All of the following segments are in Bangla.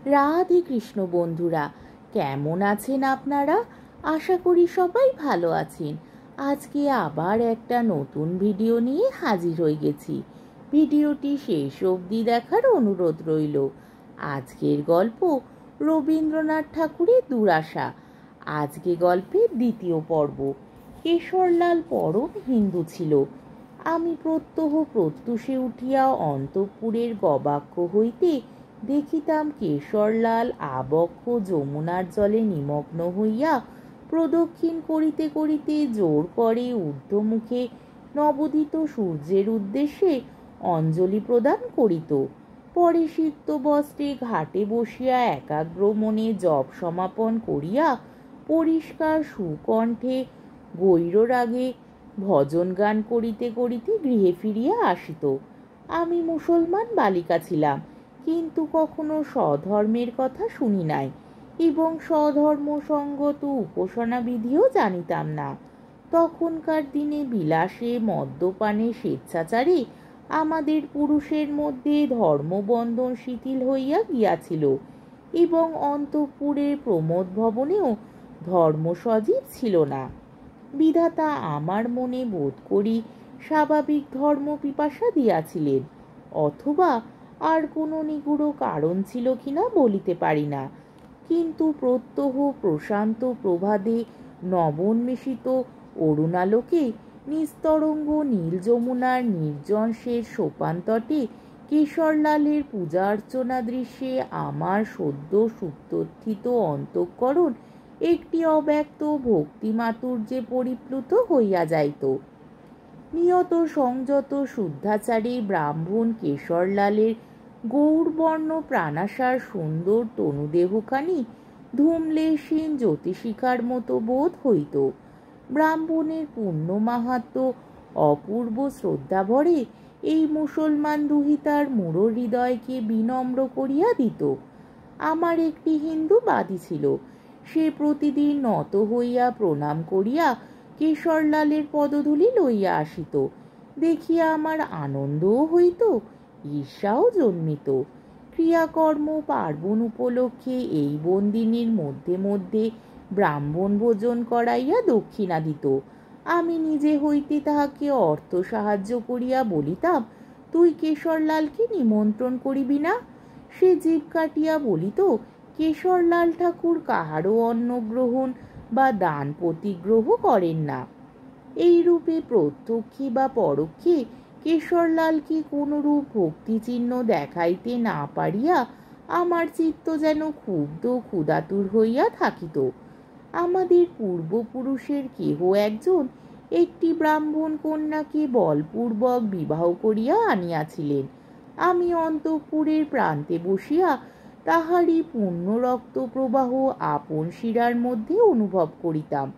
রাধে কৃষ্ণ বন্ধুরা, কেমন আছেন আপনারা? আশা করি সবাই ভালো আছেন। আজকে আবার একটা নতুন ভিডিও নিয়ে হাজির হয়ে গেছি। ভিডিওটি শেষ অবধি দেখার অনুরোধ রইল। আজকের গল্প রবীন্দ্রনাথ ঠাকুরের দুরাশা। আজকে গল্পের দ্বিতীয় পর্ব। কেশরলাল পরম হিন্দু ছিল। আমি প্রত্যহ প্রত্যুষে উঠিয়া অন্তঃপুরের গবাক্ষ হইতে দেখিতাম কেশরলাল আবক্ষ যমুনার জলে নিমগ্ন হইয়া প্রদক্ষিণ করিতে করিতে জোর করে ঊর্ধ্বমুখে নবোদিত সূর্যের উদ্দেশ্যে অঞ্জলি প্রদান করিত। পরে সিক্ত বস্ত্রে ঘাটে বসিয়া একাগ্র মনে জপ সমাপন করিয়া পরিষ্কার সুকণ্ঠে গৈররাগে ভজন গান করিতে করিতে গৃহে ফিরিয়া আসিত। আমি মুসলমান বালিকা ছিলাম, কিন্তু কখনো স্বধর্মের কথা শুনি নাই এবং স্বধর্মসঙ্গত উপাসনা বিধিও জানিতাম না। তখনকার দিনে বিলাসে মদ্যপানে স্বেচ্ছাচারে আমাদের পুরুষের মধ্যে ধর্মবন্ধন শিথিল হইয়া গিয়াছিল এবং অন্তঃপুরের প্রমোদ ভবনেও ধর্ম সজীব ছিল না। বিধাতা আমার মনে বোধ করি স্বাভাবিক ধর্ম পিপাসা দিয়াছিলেন, অথবা আর কোনো নিগূঢ় কারণ ছিল কিনা বলিতে পারি না। কিন্তু প্রত্যহ প্রশান্ত প্রভাদে নবোন্মেষিত অরুণালোকে নিস্তরঙ্গ নীল যমুনার নির্জন শের সোপানতটে কেশরলালের পূজা অর্চনা দৃশ্যে আমার সদ্য সুপ্তোত্থিত অন্তঃকরণ একটি অব্যক্ত ভক্তি মাধুর্যে পরিপ্লুত হইয়া যাইত। নিয়ত সংযত শুদ্ধাচারী ব্রাহ্মণ কেশরলালের গৌরবর্ণ প্রাণাসার সুন্দর তনুদেহখানি ধূমলেশহীন জ্যোতিষিকার মতো বোধ হইত। ব্রাহ্মণের পুণ্য মাহাত্ম্য অপূর্ব শ্রদ্ধাভরে এই মুসলমান দুহিতার মূঢ় হৃদয়কে বিনম্র করিয়া দিত। আমার একটি হিন্দু বাদী ছিল। সে প্রতিদিন নত হইয়া প্রণাম করিয়া কেশরলালের পদধূলি লইয়া আসিত। দেখিয়া আমার আনন্দও হইত, ঈর্ষাও জন্মিত। ক্রিয়াকর্ম পার্বণ উপলক্ষে এই বন্দিনীর মধ্যে মধ্যে ব্রাহ্মণ ভোজন করাইয়া দক্ষিণা দিত। আমি নিজে হইতে তাহাকে অর্থ সাহায্য করিয়া বলিতাম, তুই কেশরলালকে নিমন্ত্রণ করিবি না? সে জিভ কাটিয়া বলিত, কেশরলাল ঠাকুর কাহারও অন্ন গ্রহণ বা দান প্রতিগ্রহ করেন না। এইরূপে প্রত্যক্ষে বা পরোক্ষে কেশরলালকে কোনরূপ ভক্তিচিহ্ন দেখাইতে না পারিয়া আমার চিত্ত যেন ক্ষুব্ধ ক্ষুধাতুর হইয়া থাকিত। আমাদের পূর্বপুরুষের কেহ একজন একটি ব্রাহ্মণ কন্যাকে বলপূর্বক বিবাহ করিয়া আনিয়াছিলেন। আমি অন্তঃপুরের প্রান্তে বসিয়া তাহারই পূর্ণ রক্ত প্রবাহ আপন শিরার মধ্যে অনুভব করিতাম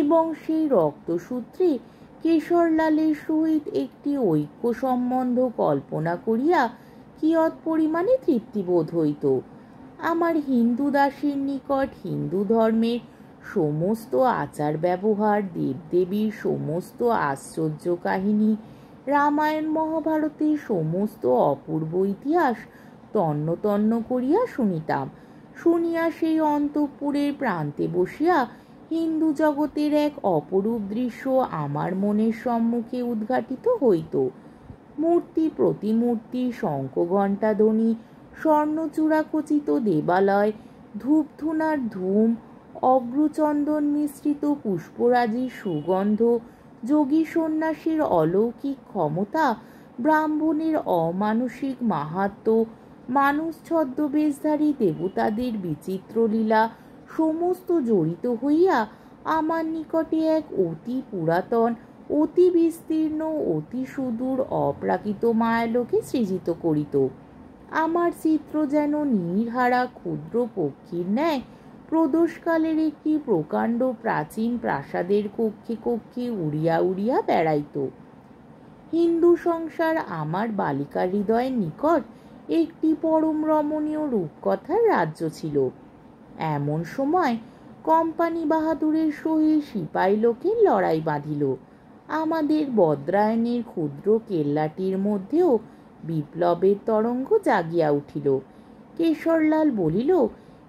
এবং সেই রক্তসূত্রে কেশরলালের সহিত একটি ঐক্য সম্বন্ধ কল্পনা করিয়া কিয়ৎ পরিমাণে তৃপ্তিবোধ হইত। আমার হিন্দু দাসীর নিকট হিন্দু ধর্মের সমস্ত আচার ব্যবহার, দেবদেবীর সমস্ত আশ্চর্য কাহিনী, রামায়ণ মহাভারতের সমস্ত অপূর্ব ইতিহাস তন্ন তন্ন করিয়া শুনিতাম। শুনিয়া সেই অন্তঃপুরের প্রান্তে বসিয়া হিন্দু জগতের এক অপরূপ দৃশ্য আমার মনের সম্মুখে উদ্ঘাটিত হইত। মূর্তি প্রতিমূর্তি, শঙ্খঘণ্টাধ্বনি, স্বর্ণচূড়াখচিত দেবালয়, ধূপধুনার ধূম, অগ্রচন্দন মিশ্রিত পুষ্পরাজির সুগন্ধ, যোগী সন্ন্যাসীর অলৌকিক ক্ষমতা, ব্রাহ্মণের অমানসিক মাহাত্ম্য, মানুষ ছদ্মবেশধারী দেবতাদের বিচিত্র লীলা সমস্ত জড়িত হইয়া আমার নিকটে এক অতি পুরাতন, অতি বিস্তীর্ণ, অতি সুদূর অপ্রাকৃত মায়ালোকে সৃজিত করিত। আমার চিত্র যেন নীড়হারা ক্ষুদ্র পক্ষীর ন্যায় প্রদোষকালের একটি প্রকাণ্ড প্রাচীন প্রাসাদের কক্ষে কক্ষে উড়িয়া উড়িয়া বেড়াইত। হিন্দু সংসার আমার বালিকা হৃদয়ের নিকট একটি পরম রমণীয় রূপকথার রাজ্য ছিল। এমন সময় কোম্পানি বাহাদুরের সহিত সিপাহী লোকের লড়াই বাঁধিল। আমাদের বদ্রায়নের ক্ষুদ্র কেল্লাটির মধ্যেও বিপ্লবের তরঙ্গ জাগিয়া উঠিল। কেশরলাল বলিল,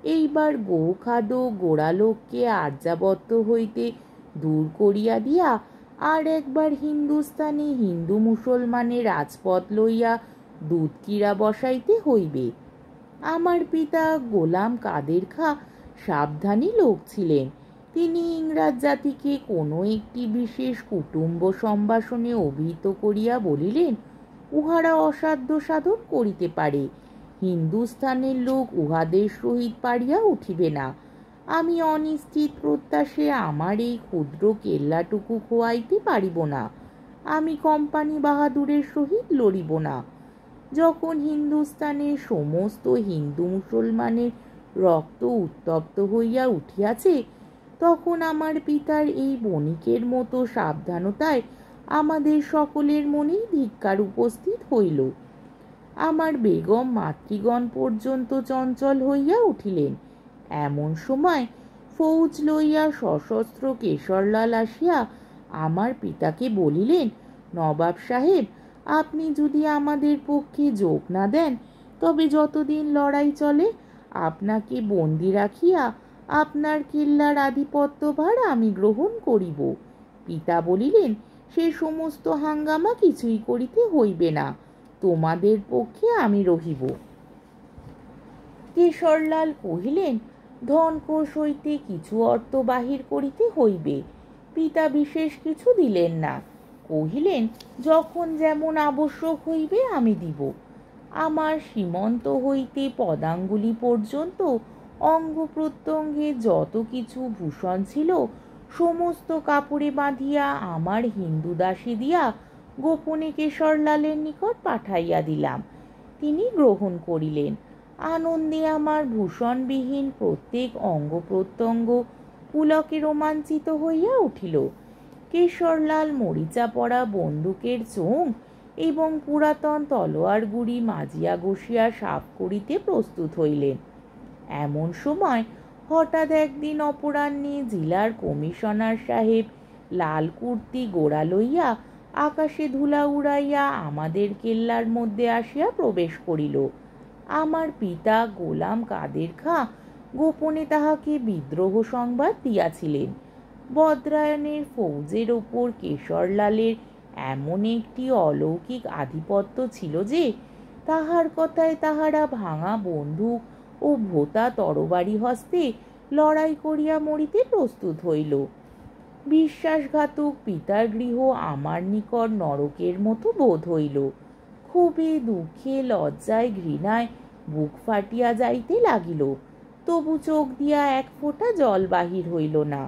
এইবার গোখাদ্য গোড়ালোককে আর্যাবর্ত হইতে দূর করিয়া দিয়া আর একবার হিন্দুস্থানে হিন্দু মুসলমানের রাজপথ লইয়া দুধ কিরা বসাইতে হইবে। আমার পিতা গোলাম কাদের খাঁ সাবধানী লোক ছিলেন। তিনি ইংরাজ জাতিকে কোনো একটি বিশেষ কুটুম্ব সম্ভাষণে অভিহিত করিয়া বলিলেন, উহারা অসাধ্য সাধন করিতে পারে, হিন্দুস্থানের লোক উহাদের সহিত পারিয়া উঠিবে না। আমি অনিশ্চিত প্রত্যাশে আমার এই ক্ষুদ্র কেল্লাটুকু খোয়াইতে পারিব না। আমি কোম্পানি বাহাদুরের সহিত লড়িব না। যখন হিন্দুস্তানের সমস্ত হিন্দু মুসলমানের রক্ত উত্তপ্ত হইয়া উঠিয়াছে, তখন আমার পিতার এই বণিকের মতো সাবধানতায় আমাদের সকলের মনেই ধিক্কার উপস্থিত হইল। আমার বেগম মাতৃগণ পর্যন্ত চঞ্চল হইয়া উঠিলেন। এমন সময় ফৌজ লইয়া সশস্ত্র কেশরলাল আসিয়া আমার পিতাকে বলিলেন, নবাব সাহেব, আপনি যদি আমাদের পক্ষে যোগ না দেন, তবে যতদিন লড়াই চলে আপনাকে বন্দি রাখিয়া আপনার কেল্লার আধিপত্যভার আমি গ্রহণ করিব। পিতা বলিলেন, সে সমস্ত হাঙ্গামা কিছুই করিতে হইবে না, তোমাদের পক্ষে আমি রহিব। কেশরলাল কহিলেন, ধনকোষ হইতে কিছু অর্থ বাহির করিতে হইবে। পিতা বিশেষ কিছু দিলেন না, কহিলেন, যখন যেমন আবশ্যক হইবে আমি দিব। আমার সীমন্ত হইতে পদাঙ্গুলি পর্যন্ত অঙ্গ প্রত্যঙ্গে যত কিছু ভূষণ ছিল সমস্ত কাপড়ে বাঁধিয়া আমার হিন্দু দাসী দিয়া গোপনে কেশরলালের নিকট পাঠাইয়া দিলাম। তিনি গ্রহণ করিলেন। আনন্দে আমার ভূষণবিহীন প্রত্যেক অঙ্গ প্রত্যঙ্গ পুলকে রোমাঞ্চিত হইয়া উঠিল। কেশরলাল মরিচা পড়া বন্দুকের চোঙ এবং পুরাতন তলোয়ার গুড়ি মাজিয়া ঘষিয়া সাফ করিতে প্রস্তুত হইলেন। এমন সময় হঠাৎ একদিন অপরাহ্নে জেলার কমিশনার সাহেব লাল কুর্তি গোড়া লইয়া আকাশে ধুলা উড়াইয়া আমাদের কেল্লার মধ্যে আসিয়া প্রবেশ করিল। আমার পিতা গোলাম কাদের খাঁ গোপনে তাহাকে বিদ্রোহ সংবাদ দিয়াছিলেন। বদ্রায়নের ফৌজের ওপর কেশরলালের এমন একটি অলৌকিক আধিপত্য ছিল যে তাহার কথায় তাহারা ভাঙা বন্দুক ও ভোতা তরবারি হস্তে লড়াই করিয়া মরিতে প্রস্তুত হইল। বিশ্বাসঘাতক পিতার গৃহ আমার নিকট নরকের মতো বোধ হইল। ক্ষোভে দুঃখে লজ্জায় ঘৃণায় বুক ফাটিয়া যাইতে লাগিল, তবু চোখ দিয়া এক ফোঁটা জল বাহির হইল না।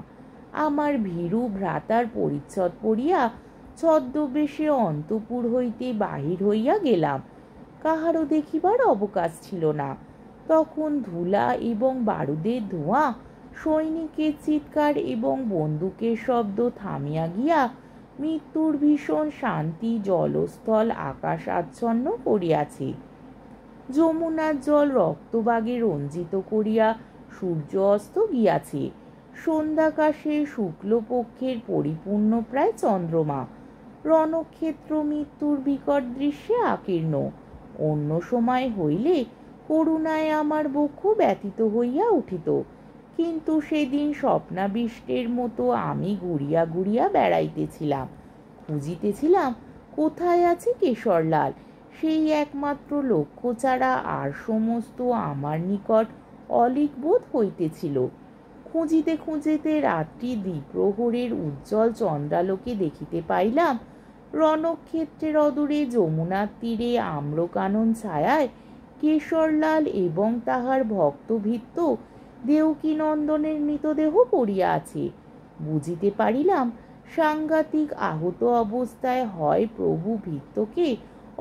আমার ভীরু ভ্রাতার পরিচ্ছদ পরিয়া ছদ্মবেশে অন্তঃপুর হইতে বাহির হইয়া গেলাম। কাহারও দেখিবার অবকাশ ছিল না। তখন ধুলা এবং বারুদের ধোঁয়া, সৈনিকের চিৎকার এবং বন্দুকের শব্দ থামিয়া গিয়া মৃত্যুর ভীষণ শান্তি জলস্থল আকাশ আচ্ছন্ন করিয়াছে। যমুনার জল রক্তবাগে রঞ্জিত করিয়া সূর্য অস্ত গিয়াছে। সন্ধ্যাকাশে শুক্লপক্ষের পরিপূর্ণ প্রায় চন্দ্রমা। রণক্ষেত্র মৃত্যুর বিকট দৃশ্যে আকীর্ণ। অন্য সময় হইলে করুণায় আমার বক্ষ ব্যথিত হইয়া উঠিত, কিন্তু সেদিন স্বপ্নাবিষ্টের মতো আমি ঘুরিয়া ঘুরিয়া বেড়াইতেছিলাম, খুঁজিতেছিলাম কোথায় আছে কেশরলাল। সেই একমাত্র লক্ষ্য ছাড়া আর সমস্ত আমার নিকট অলীক বোধ হইতেছিল। খুঁজিতে খুঁজিতে রাত্রি দ্বিপ্রহরের উজ্জ্বল চন্দ্রালোকে দেখিতে পাইলাম রণক্ষেত্রের অদূরে যমুনার তীরে আম্রকানন ছায়ায় কেশরলাল এবং তাহার ভক্তভৃত্য দেউকীনন্দনের মৃতদেহ পড়িয়া আছে। বুঝিতে পারিলাম সাংঘাতিক আহত অবস্থায় হয় প্রভু ভৃত্যকে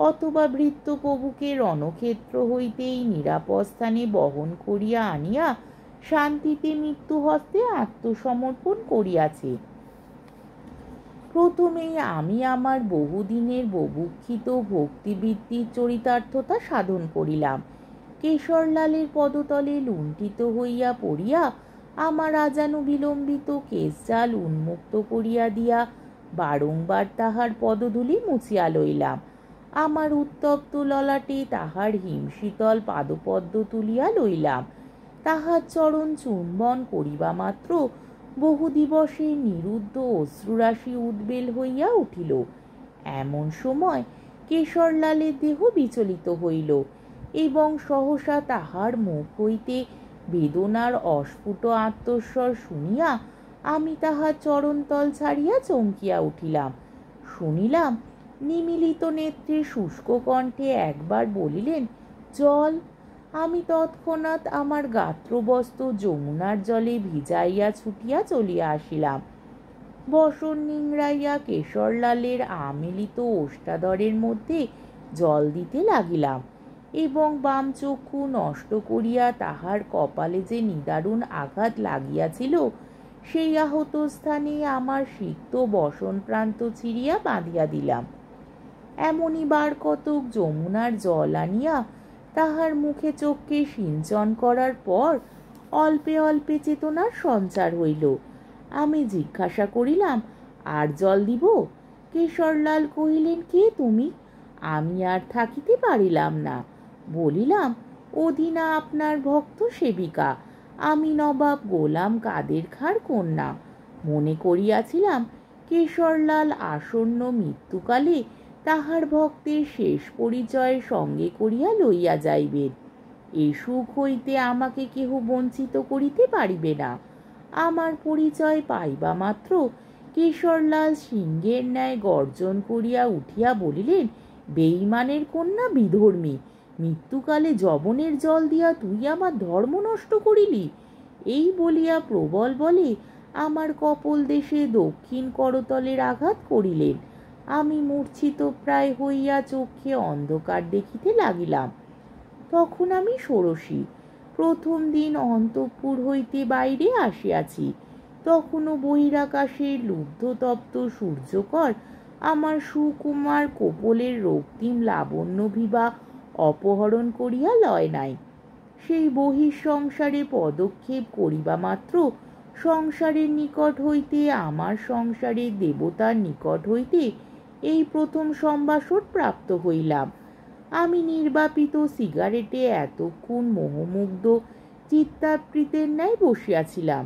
অথবা ভৃত্য প্রভুকে রণক্ষেত্র হইতেই নিরাপদ স্থানে বহন করিয়া আনিয়া শান্তিতে মৃত্যু হস্তে আত্মসমর্পণ করিয়াছে। প্রথমেই আমি আমার বহুদিনের বুভুক্ষিত ভক্তিবৃত্তির চরিতার্থতা সাধন করিলাম। কেশরলালের পদতলে লুণ্ঠিত হইয়া পড়িয়া আমার আজানুবিলম্বিত কেশজাল উন্মুক্ত করিয়া দিয়া বারংবার তাহার পদধূলি মুছিয়া লইলাম। আমার উত্তপ্ত ললাটে তাহার হিমশীতল পাদপদ্ম তুলিয়া লইলাম। তাহার চরণ চুম্বন করিবা মাত্র বহু দিবসে নিরুদ্ধ অশ্রুরাশি উদ্বেল হইয়া উঠিল। এমন সময় কেশরলালের দেহ বিচলিত হইল এবং সহসা তাহার মুখ হইতে বেদনার অস্ফুট আত্মস্বর শুনিয়া আমি তাহার চরণতল ছাড়িয়া চমকিয়া উঠিলাম। শুনিলাম নিমিলিত নেত্রে শুষ্ক কণ্ঠে একবার বলিলেন, জল। আমি তৎক্ষণাৎ আমার গাত্রবস্ত্র যমুনার জলে ভিজাইয়া ছুটিয়া চলিয়া আসিলাম। বসন নিংড়াইয়া কেশরলালের আমিলিত ওষ্ঠাধরের মধ্যে জল দিতে লাগিলাম এবং বাম চক্ষু নষ্ট করিয়া তাহার কপালে যে নিদারুণ আঘাত লাগিয়াছিল সেই আহত স্থানে আমার সিক্ত বসন প্রান্ত ছিঁড়িয়া বাঁধিয়া দিলাম। এমনি বার কতক যমুনার জল আনিয়া তাহার মুখে চোখকে সিঞ্চন করার পর অল্পে অল্পে চেতনার সঞ্চার হইল। আমি জিজ্ঞাসা করিলাম, আর জল দিব? কেশরলাল কহিলেন, কে তুমি? আমি আর থাকিতে পারিলাম না। বলিলাম, অধীনা আপনার ভক্ত সেবিকা, আমি নবাব গোলাম কাদের খাঁর কন্যা। মনে করিয়াছিলাম কেশরলাল আসন্ন মৃত্যুকালে তাহার ভক্তের শেষ পরিচয় সঙ্গে করিয়া লইয়া যাইবেন। এই সুখ হইতে আমাকে কেহ বঞ্চিত করিতে পারিবে না। আমার পরিচয় পাইবা মাত্র কেশরলাল সিংহের ন্যায় গর্জন করিয়া উঠিয়া বলিলেন, বেঈমানের কন্যা, বিধর্মী! মৃত্যুকালে যবনের জল দিয়া তুই আমার ধর্ম নষ্ট করিলি। এই বলিয়া প্রবল বলে আমার কপল দেশে দক্ষিণ করতলের আঘাত করিলেন। আমি মূর্ছিত প্রায় হইয়া চক্ষে অন্ধকার দেখিতে লাগিলাম। তখন আমি ষোড়শী। প্রথম দিন অন্তঃপুর হইতে বাইরে আসিয়াছি। তখনও বহিরাকাশের লুব্ধতপ্ত সূর্যকর আমার সুকুমার কপলের রক্তিম লাবণ্য বিভা অপহরণ করিয়া লয় নাই। সেই বহিঃসংসারে পদক্ষেপ করিবা মাত্র সংসারের নিকট হইতে আমার সংসারের দেবতার নিকট হইতে এই প্রথম সম্ভাষণ প্রাপ্ত হইলাম। আমি নির্বাপিত সিগারেটে এতক্ষণ মোহমুগ্ধ চিত্তাবৃতের ন্যায় বসিয়াছিলাম।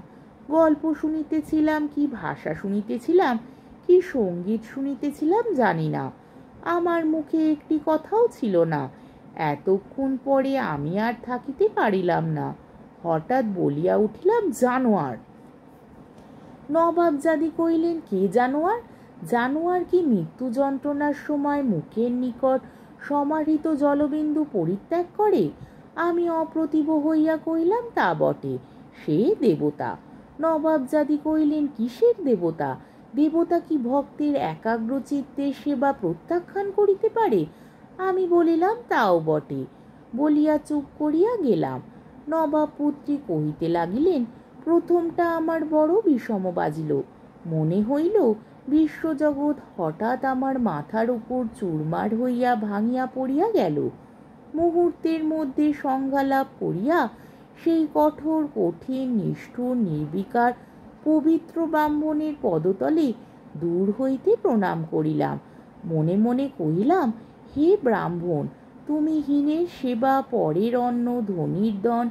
গল্প শুনিতেছিলাম কি ভাষা শুনিতেছিলাম কি সঙ্গীত শুনিতেছিলাম জানি না। আমার মুখে একটি কথাও ছিল না। এতক্ষণ পরে আমি আর থাকিতে পারিলাম না। হঠাৎ বলিয়া উঠিলাম, জানোয়ার! নবাবজাদি কহিলেন, কে জানোয়ার? জানোয়ার কি মৃত্যু যন্ত্রণার সময় মুখের নিকট সমাহৃত জলবিন্দু পরিত্যাগ করে? আমি অপ্রতিভ হইয়া কহিলাম, তা বটে, সে দেবতা। নবাবজাদি কহিলেন, কিসের দেবতা? দেবতা কি ভক্তের একাগ্র চিত্তের সেবা প্রত্যাখ্যান করিতে পারে? আমি বলিলাম, তাও বটে, বলিয়া চুপ করিয়া গেলাম। নবাব পুত্রী কহিতে লাগিলেন, প্রথমটা আমার বড় বিষম বাজিল। মনে হইল বিশ্বজগৎ হঠাৎ আমার মাথার উপর চুরমার হইয়া ভাঙিয়া পড়িয়া গেল। মুহূর্তের মধ্যে সংজ্ঞালাভ করিয়া সেই কঠোর কঠিন নিষ্ঠুর নির্বিকার পবিত্র ব্রাহ্মণের পদতলে দূর হইতে প্রণাম করিলাম। মনে মনে কহিলাম, হে ব্রাহ্মণ, তুমি হীনের সেবা, পরের অন্ন, ধনীর দন,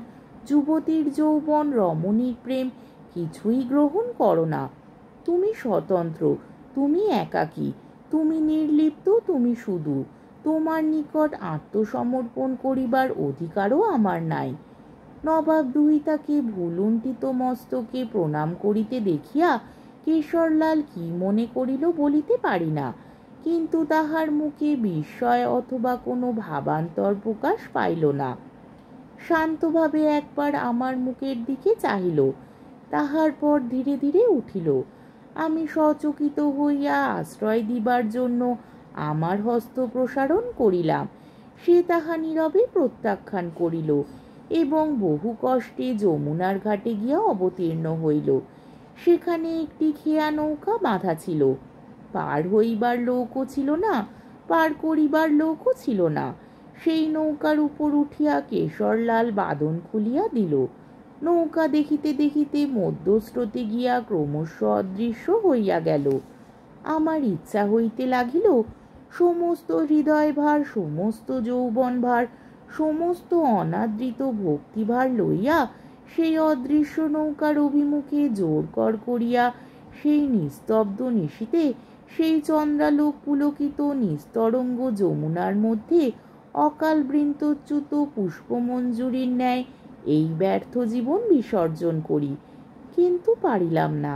যুবতীর যৌবন, রমণীর প্রেম কিছুই গ্রহণ করো না। তুমি স্বতন্ত্র, তুমি একাকী, তুমি নির্লিপ্ত, তুমি সুদূর। তোমার নিকট আত্মসমর্পণ করিবার অধিকারও আমার নাই। নবাব দুহিতাকে ভুলুণ্ঠিত মস্তকে প্রণাম করিতে দেখিয়া কেশরলাল কি মনে করিল বলিতে পারি না, কিন্তু তাহার মুখে বিস্ময় অথবা কোনো ভাবান্তর প্রকাশ পাইল না। শান্তভাবে একবার আমার মুখের দিকে চাহিল, তাহার পর ধীরে ধীরে উঠিল। আমি সচকিত হইয়া আশ্রয় দিবার জন্য আমার হস্ত প্রসারণ করিলাম। সে তাহা নীরবে প্রত্যাখ্যান করিল এবং বহু কষ্টে যমুনার ঘাটে গিয়া অবতীর্ণ হইল। সেখানে একটি খেয়া নৌকা বাঁধা ছিল। পার হইবার লোকও ছিল না, পার করিবার লোকও ছিল না। সেই নৌকার উপর উঠিয়া কেশরলাল বাঁধন খুলিয়া দিল। নৌকা দেখিতে দেখিতে মধ্যস্রোতে গিয়া ক্রমশ অদৃশ্য হইয়া গেল। আমার ইচ্ছা হইতে লাগিল সমস্ত হৃদয়ভার, সমস্ত যৌবনভার, সমস্ত অনাদৃত ভক্তিভার লইয়া সেই অদৃশ্য নৌকার অভিমুখে জোর কর করিয়া সেই নিস্তব্ধ নিশীতে সেই চন্দ্রালোক পুলকিত নিস্তরঙ্গ যমুনার মধ্যে অকাল বৃন্তচ্যুত পুষ্পমঞ্জুরির ন্যায় এই ব্যর্থ জীবন বিসর্জন করি, কিন্তু পারিলাম না।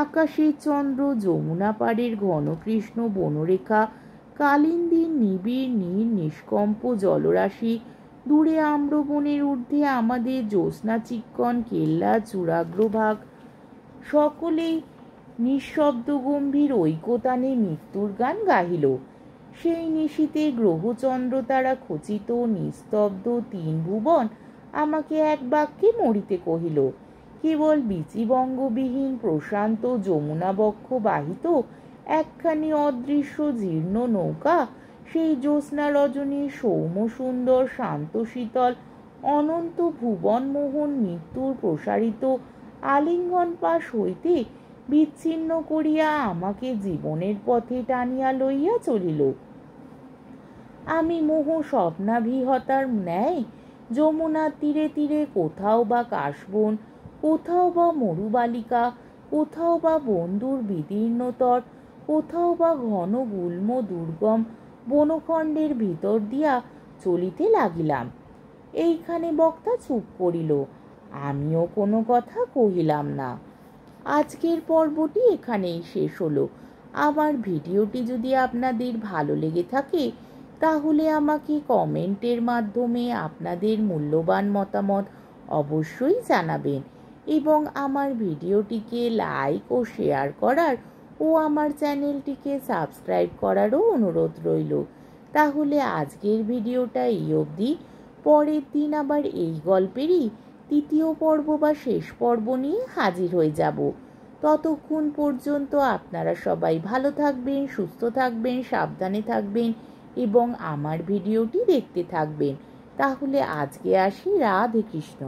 আকাশের চন্দ্র, যমুনা পাড়ের ঘনকৃষ্ণ বনরেখা, কালিন্দীর নিবিড় নীল নিষ্কম্প জলরাশি, দূরে আম্রবনের ঊর্ধ্বে আমাদের জ্যোৎস্না চিক্কণ কেল্লা চূড়াগ্রভাগ, সকলেই নিঃশব্দ গম্ভীর ঐকতানে মৃত্যুর গান গাহিল। সেই নিশীতে গ্রহচন্দ্র তারা খচিত নিস্তব্ধ তিন ভুবন আমাকে এক বাক্যে মরিতে কহিল। কেবল বীচিবঙ্গবিহীন প্রশান্ত যমুনাবক্ষ বাহিত একখানি অদৃশ্য জীর্ণ নৌকা সেই জ্যোৎস্না রজনীর সৌম্য সুন্দর শান্ত শীতল অনন্ত ভুবনমোহন মৃত্যুর প্রসারিত আলিঙ্গন পাশ হইতে বিচ্ছিন্ন করিয়া আমাকে জীবনের পথে টানিয়া লইয়া চলিল। আমি মোহ স্বপ্নাভিহতার ন্যায় যমুনার তীরে তীরে কোথাও বা কাশবন, কোথাও বা মরুবালিকা, কোথাও বা বন্ধুর বিদীর্ণতর, কোথাও বা ঘন গুল্ম দুর্গম বনখণ্ডের ভিতর দিয়া চলিতে লাগিলাম। এইখানে বক্তা চুপ করিল, আমিও কোনো কথা কহিলাম না। আজকের পর্বটি এখানেই শেষ হলো। আমার ভিডিওটি যদি আপনাদের ভালো লেগে থাকে তাহলে আমাকে কমেন্টের মাধ্যমে আপনাদের মূল্যবান মতামত অবশ্যই জানাবেন এবং আমার ভিডিওটিকে লাইক ও শেয়ার করার ও আমার চ্যানেলটিকে সাবস্ক্রাইব করারও অনুরোধ রইল। তাহলে আজকের ভিডিওটা এই অবধি। পরের দিন আবার এই গল্পেরই তৃতীয় পর্ব বা শেষ পর্ব নিয়ে হাজির হয়ে যাব। ততক্ষণ পর্যন্ত আপনারা সবাই ভালো থাকবেন, সুস্থ থাকবেন, সাবধানে থাকবেন এবং আমার ভিডিওটি দেখতে থাকবেন। তাহলে আজকে আসি। রাধে কৃষ্ণ।